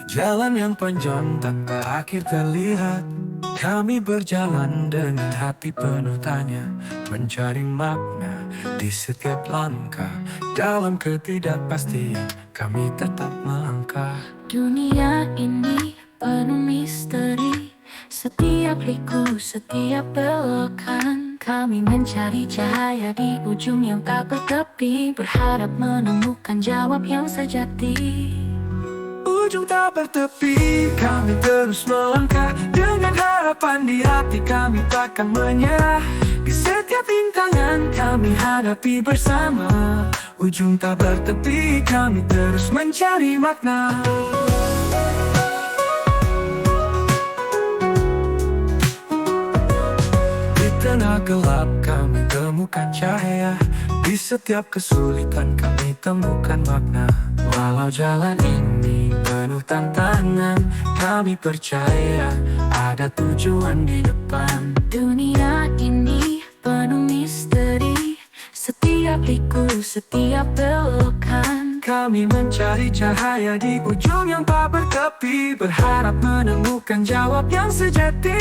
Jalan yang panjang tanpa akhir terlihat, kami berjalan dengan hati penuh tanya, mencari makna di setiap langkah. Dalam ketidakpastian kami tetap melangkah. Dunia ini penuh misteri, setiap liku, setiap belokan. Kami mencari cahaya di ujung yang tak bertepi, berharap menemukan jawab yang sejati. Ujung tak bertepi, kami terus melangkah. Dengan harapan di hati kami takkan menyerah. Di setiap rintangan kami hadapi bersama. Ujung tak bertepi, kami terus mencari makna. Di tengah gelap kami temukan cahaya. Di setiap kesulitan kami temukan makna. Walau jalan ini penuh tantangan, kami percaya ada tujuan di depan. Dunia ini penuh misteri, setiap liku, setiap belokan. Kami mencari cahaya di ujung yang tak bertepi, berharap menemukan jawab yang sejati.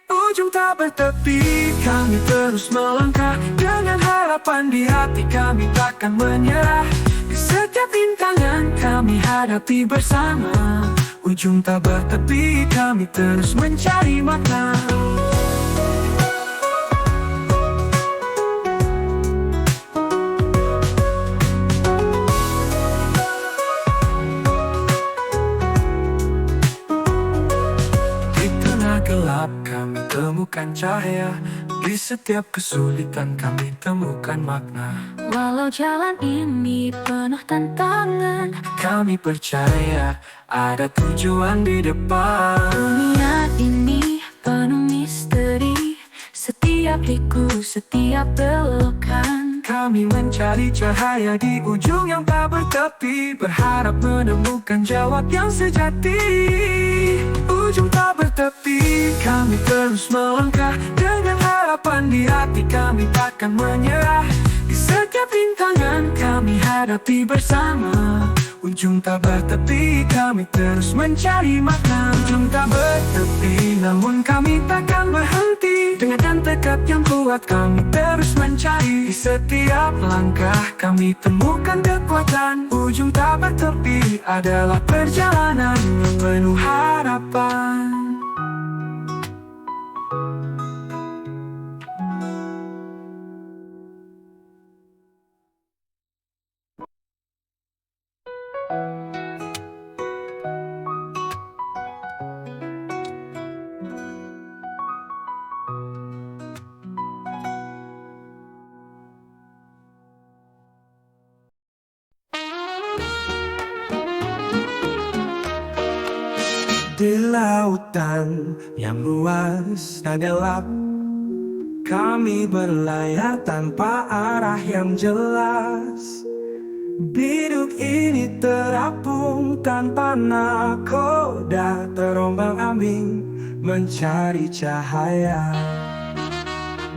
Ujung tak bertepi, kami terus melangkah. Dengan harapan di hati kami takkan menyerah. Di setiap rintangan kami hadapi bersama. Ujung tak bertepi, kami terus mencari makna. Di tengah gelap kami temukan cahaya. Di setiap kesulitan kami temukan makna. Walau jalan ini penuh tantangan, kami percaya ada tujuan di depan. dunia ini penuh misteri, setiap liku, setiap belokan. Kami mencari cahaya di ujung yang tak bertepi, berharap menemukan jawab yang sejati. Ujung tak bertepi, kami terus melangkah. Dengan harapan di hati kami takkan menyerah. Di setiap rintangan kami hadapi bersama. Ujung tak bertepi, kami terus mencari makna. Ujung tak bertepi, namun kami takkan berhenti. Dengan dan tekad yang kuat kami terus mencari. Di setiap langkah kami temukan kekuatan. Ujung tak bertepi adalah perjalanan yang penuh harapan. Di lautan yang luas dan gelap, kami berlayar tanpa arah yang jelas. Biduk ini terapung tanpa nakoda, terombang-ambing mencari cahaya.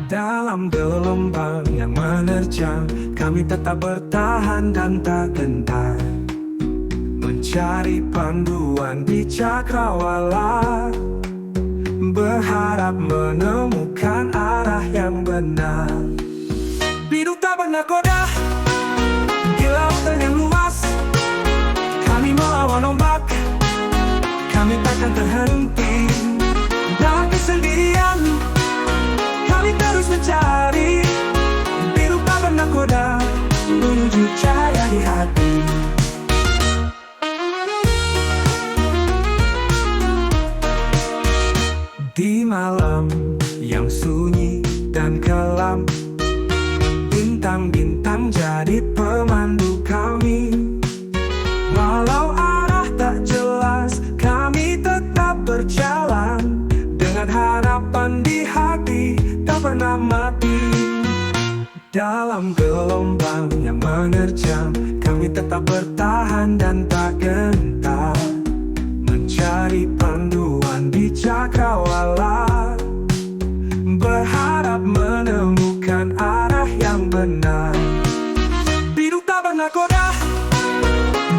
Dalam gelombang yang menerjang, kami tetap bertahan dan tak gentar. Mencari panduan di cakrawala, berharap menemukan arah yang benar. Biduk tak bernakoda di lautan yang luas, kami melawan ombak, kami takkan terhenti. Dalam kesendirian, kami terus mencari. Biduk tak bernakoda menuju cahaya di hati. Di malam yang sunyi dan kelam, bintang-bintang jadi pemandu kami. Walau arah tak jelas, kami tetap berjalan. Dengan harapan di hati tak pernah mati. Dalam gelombang yang menerjang, kami tetap bertahan dan tak gentar. Mencari panduan di cakrawala, berharap menemukan arah yang benar. Hidup tak pernah goda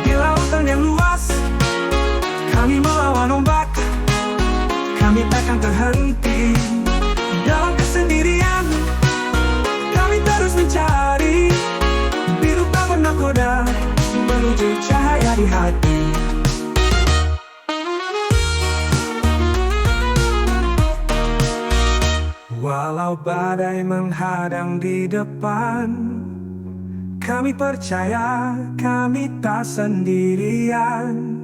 di lautan yang luas. Kami melawan ombak, kami takkan terhenti. Dalam kesendirian, kami terus mencari. Hidup tak pernah goda menuju cahaya di hati. Walau badai menghadang di depan, kami percaya kami tak sendirian.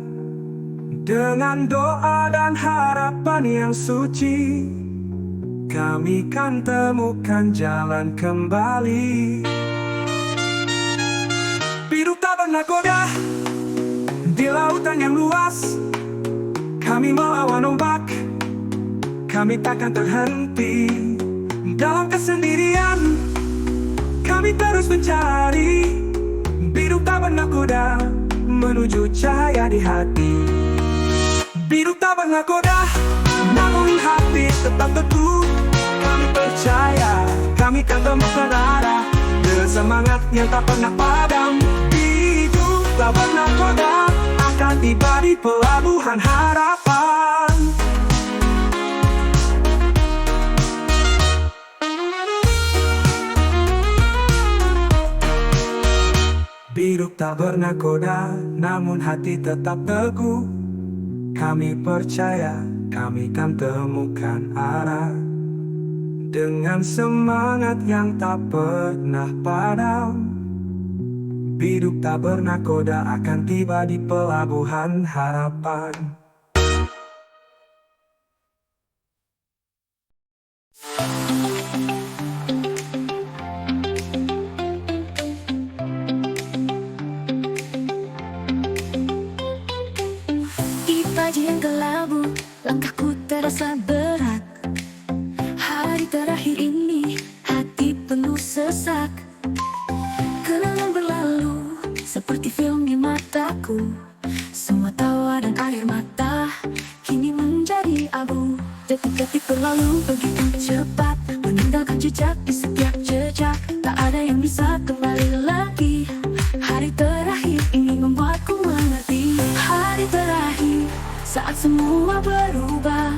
Dengan doa dan harapan yang suci, kami kan temukan jalan kembali. Hidup tak pernah goda di lautan yang luas. Kami melawan ombak, kami takkan terhenti. Dalam kesendirian, kami terus mencari. Hidup tak pernah goda menuju cahaya di hati. Hidup tak pernah goda, namun hati tetap teguh. Kami percaya, kami kan temukan arah. Semangat yang tak pernah padam. Hidup tak pernah goda akan tiba di pelabuhan harapan. Hidup tak pernah goda, namun hati tetap teguh. Kami percaya, kami kan temukan arah. Dengan semangat yang tak pernah padam. Hidup tak pernah goda akan tiba di pelabuhan harapan. Pagi yang kelabu, langkahku terasa berat. Hari terakhir ini, hati penuh sesak. Kenangan berlalu, seperti film di mataku. Semua tawa dan air mata, kini menjadi abu. Detik-detik berlalu begitu cepat, meninggalkan jejak di setiap jejak. Tak ada yang bisa kembali lagi. Hari terakhir ini membuatku mengerti. Hari terakhir, saat semua berubah,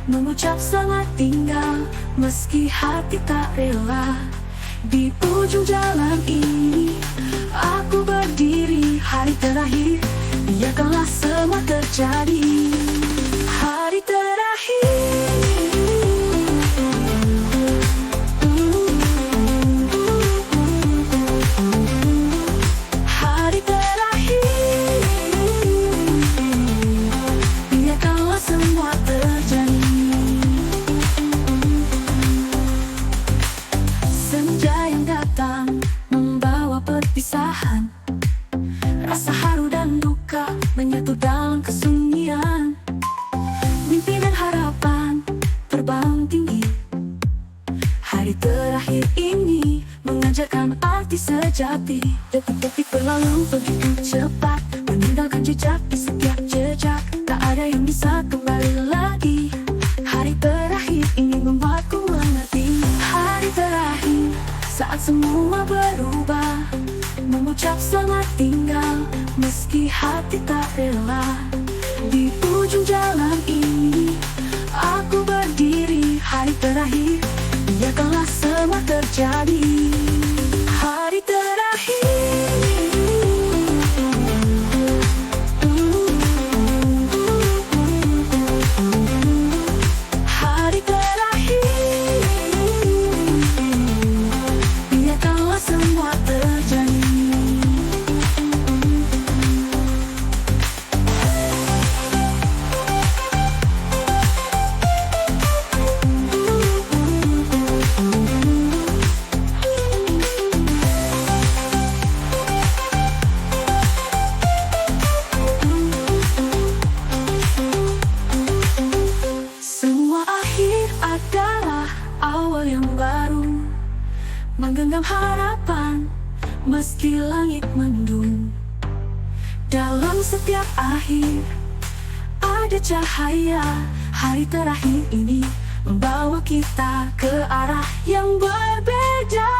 mengucap selamat tinggal, meski hati tak rela. Di ujung jalan ini, aku berdiri. Hari terakhir, biarkanlah semua terjadi. Hari terakhir, hari terakhir, biarkanlah semua terjadi. Senja yang datang membawa perpisahan, rasa haru dan duka menyatu dalam kesunyian. Mimpi dan harapan terbang tinggi. Hari terakhir ini mengajarkan arti sejati. Detik-detik berlalu begitu cepat, meninggalkan jejak di setiap jejak. Tak ada yang bisa kembali lagi. Hari terakhir ini membuatku mengerti. Hari terakhir, saat semua berubah, mengucap selamat tinggal, meski hati tak rela. Di ujung jalan ini, aku berdiri. Hari terakhir, biarkanlah semua terjadi. Hari terakhir, hari terakhir, biarkanlah semua terjadi. Semua akhir adalah awal yang baru, menggenggam harapan meski langit mendung. Dalam setiap akhir ada cahaya. Hari terakhir ini membawa kita ke arah yang berbeda.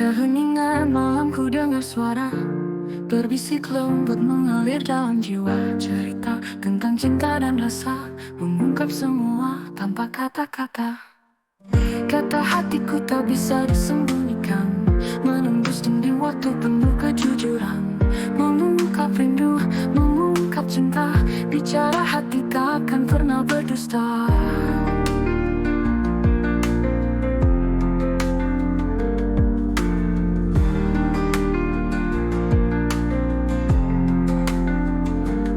keheningan malam ku dengar suara berbisik lembut mengalir dalam jiwa. Cerita tentang cinta dan rasa mengungkap semua tanpa kata-kata. Kata hatiku tak bisa disembunyikan, menembus dinding waktu penuh kejujuran. Mengungkap rindu, mengungkap cinta, bicara hati tak akan pernah berdusta.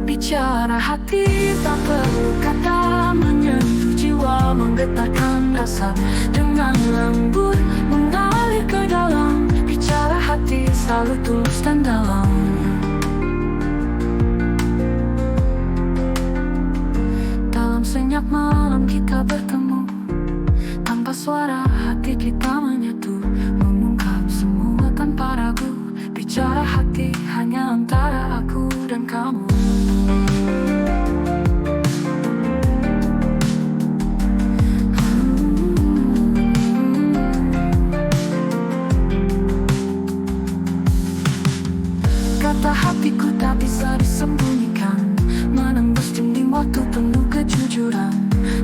Bicara hati tak perlu kata, menyentuh jiwa, menggetarkan rasa. Dengan lembut mengalir ke dalam, bicara hati selalu tulus dan dalam. Dalam senyap malam kita bertemu, tanpa suara hati kita menyatu. Mengungkap semua tanpa ragu, bicara hati hanya antara aku dan kamu. Kata hatiku tak bisa disembunyikan, menembus dinding waktu penuh kejujuran.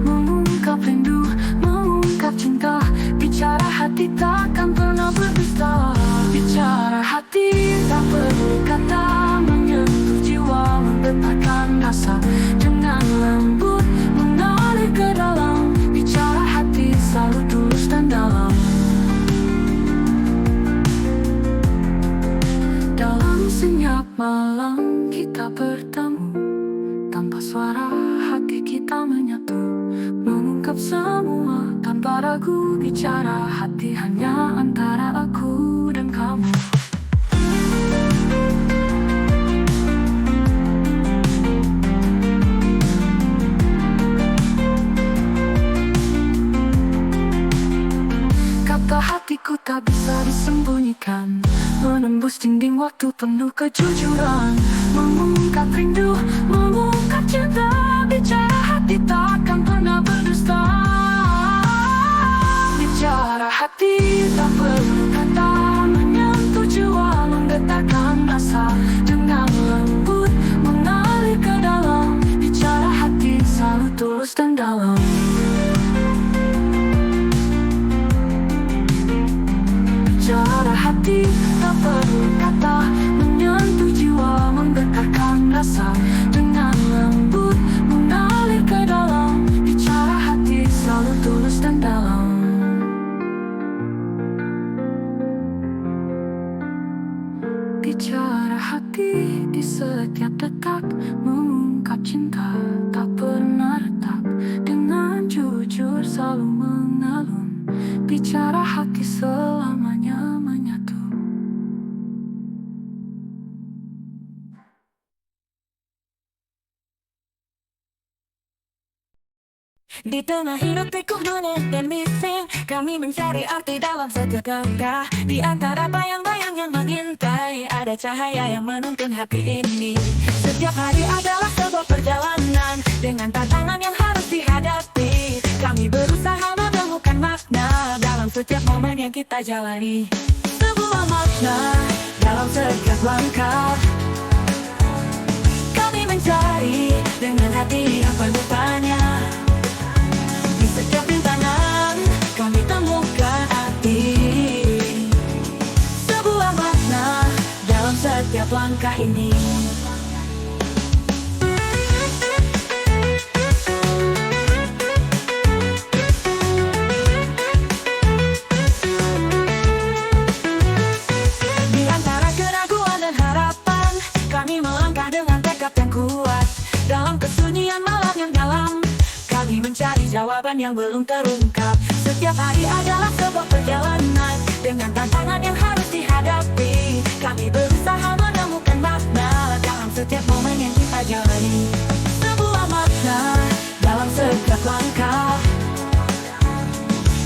Mengungkap rindu, mengungkap cinta, bicara hati tak akan pernah berdusta. Bicara hati tak perlu kata, menyentuh jiwa, menggetarkan rasa. Dengan lembut mengalir ke dalam, bicara hati selalu tulus dan dalam. Dalam senyap malam kita bertemu, tanpa suara hati kita menyatu. Mengungkap semua tanpa ragu, bicara hati hanya antara aku dan kamu. Kata hatiku tak bisa disembunyikan, menembus dinding waktu penuh kejujuran. Mengungkap rindu, mengungkap cinta, bicara hati tak akan pernah berdusta. Bicara hati tak perlu kata, menyentuh jiwa, menggetarkan rasa. Dengan lembut mengalir ke dalam, bicara hati selalu tulus dan dalam. Bicara hati tak perlu kata, menyentuh jiwa, menggetarkan rasa. Dengan lembut mengalir ke dalam, bicara hati selalu tulus dan dalam. Bicara hati di setiap detak, mengungkap cinta tak pernah retak. Dengan jujur selalu mengalun, bicara hati selamanya menyatu. Di tengah hidup pikuk dunia dan bising, kami mencari arti dalam setiap langkah. Di antara bayang-bayang yang mengintai, ada cahaya yang menuntun hati ini. Setiap hari adalah sebuah perjalanan, dengan tantangan yang harus dihadapi. Kami berusaha menemukan makna dalam setiap momen yang kita jalani. Sebuah makna dalam setiap langkah, kami mencari dengan hati yang penuh tanya. Di setiap rintangan kami temukan arti, sebuah makna dalam setiap langkah ini. Di antara keraguan dan harapan, kami melangkah dengan tekad yang kuat. Dalam kesunyian malam yang dalam, kami mencari jawaban yang belum terungkap. Setiap hari adalah sebuah perjalanan, dengan tantangan yang harus dihadapi. Kami berusaha menemukan makna dalam setiap momen yang kita jalani. Sebuah makna dalam setiap langkah,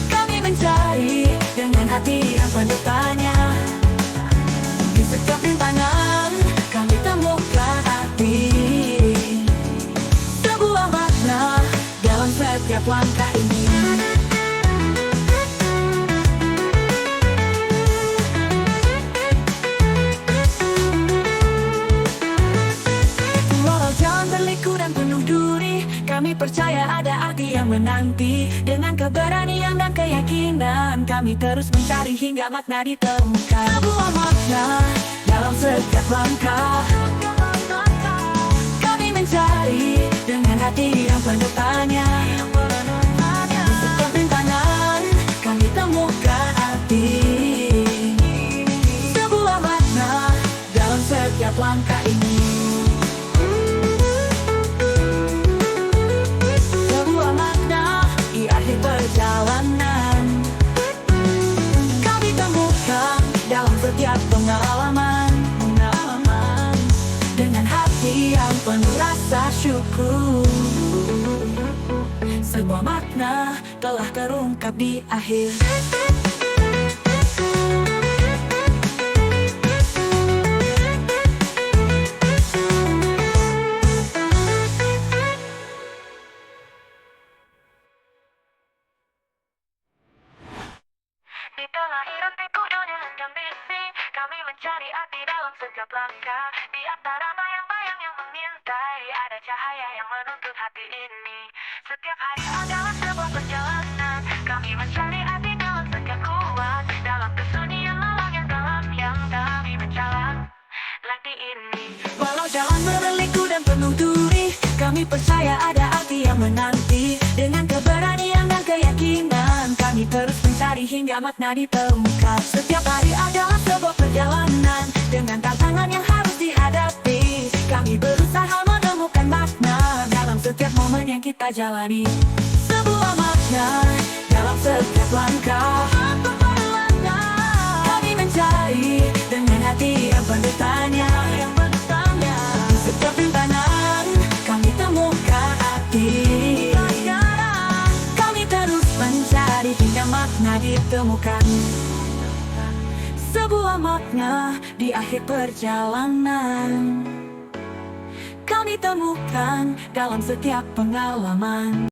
kami mencari dengan hati yang penuh tanya. Di setiap rintangan kami temukan arti, sebuah makna dalam setiap langkah ini. Kami percaya ada arti yang menanti. Dengan keberanian dan keyakinan, kami terus mencari hingga makna ditemukan. Sebuah makna dalam setiap langkah. Kami mencari dengan hati yang penuh tanya. Di setiap rintangan kami temukan arti. Sebuah makna dalam setiap langkah ini. Sebuah makna di akhir perjalanan. Kami temukan dalam setiap pengalaman. Dengan hati yang penuh rasa syukur. Sebuah makna telah terungkap di akhir. Di tengah hiruk pikuk dunia dan misi, kami mencari arti dalam setiap langkah. Di antara bayang-bayang yang mengintai, ada cahaya yang menuntut hati ini. Setiap hari adalah sebuah perjalanan. Kami mencari arti dalam setiap kuat. Dalam kesunyian malam yang dalam yang kami menjalan lagi ini. Walau jalan berliku dan penuh duri, kami percaya ada arti yang menanti. Dengan keberanian dan keyakinan, kami terus mencari hingga makna ditemukan. Setiap hari adalah sebuah perjalanan dengan tantangan yang harus dihadapi. Kami berusaha menemukan makna dalam setiap momen yang kita jalani. Sebuah makna dalam setiap langkah. Kami mencari dengan hati yang penuh tanya. Di setiap rintangan kami temukan arti. Kami terus mencari hingga makna ditemukan. Sebuah makna di akhir perjalanan. Kami temukan dalam setiap pengalaman.